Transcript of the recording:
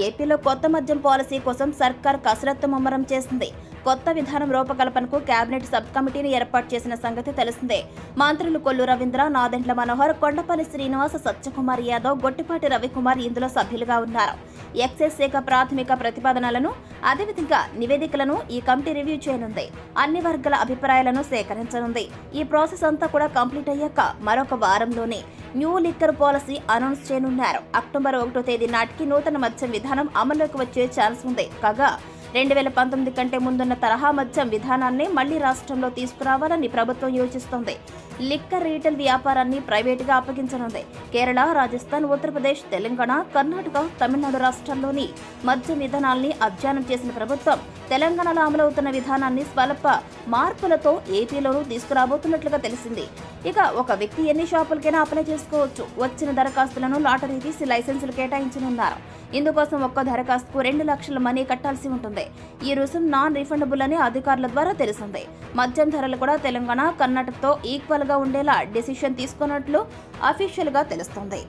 ఏపీలో కొత్త మద్యం పాలసీ కోసం సర్కార్ కసరత్తు ముమ్మరం చేసింది. కొత్త విధానం రూపకల్పనకు కేబినెట్ సబ్ కమిటీని ఏర్పాటు చేసిన సంగతి తెలిసిందే. మంత్రులు కొల్లు రవీంద్ర, నాదెండ్ల మనోహర్, కొండపల్లి శ్రీనివాస్, సత్యకుమార్ యాదవ్, గొట్టిపాటి రవికుమార్ ఇందులో సభ్యులుగా ఉన్నారు. ఎక్సైజ్ శాఖ ప్రాథమిక ప్రతిపాదనలను, అదేవిధంగా నివేదికలను ఈ కమిటీ రివ్యూ చేయనుంది. అన్ని వర్గాల అభిప్రాయాలను సేకరించనుంది. ఈ ప్రాసెస్ అంతా కూడా కంప్లీట్ అయ్యాక మరొక వారంలోనే న్యూ లిక్కర్ పాలసీ అనౌన్స్ చేయనున్నారు. అక్టోబర్ 1వ తేదీ నాటికి నూతన మద్యం విధానం అమల్లోకి వచ్చే ఛాన్స్ ఉంది. కాగా 2019 కంటే ముందున్న తరహా మద్యం విధానాన్ని మళ్లీ రాష్ట్రంలో తీసుకురావాలని ప్రభుత్వం యోచిస్తోంది. లిక్కర్ రీటైల్ వ్యాపారాన్ని ప్రైవేటుగా అప్పగించనుంది. కేరళ, రాజస్థాన్, ఉత్తరప్రదేశ్, తెలంగాణ, కర్ణాటక, తమిళనాడు రాష్ట్రాల్లోని మద్యం విధానాల్ని అధ్యయనం చేసిన ప్రభుత్వం తెలంగాణలో అమలవుతున్న విధానాన్ని స్వల్ప మార్పులతో ఏపీలోనూ తీసుకురాబోతున్నట్లుగా తెలిసింది. ఇక ఒక వ్యక్తి ఎన్ని షాపులకైనా అప్లై చేసుకోవచ్చు. వచ్చిన దరఖాస్తులను లాటరీ తీసి లైసెన్సులు కేటాయించనున్నారు. ఇందుకోసం ఒక్క దరఖాస్తుకు 2 లక్షల మనీ కట్టాల్సి ఉంటుంది. ఈ రుసుం నాన్ రిఫండబుల్ అని అధికారుల ద్వారా తెలిసింది. మద్యం ధరలు కూడా తెలంగాణ, కర్ణాటకతో ఈక్వల్ గా ఉండేలా డెసిషన్ తీసుకున్నట్లు అఫీషియల్ గా తెలుస్తోంది.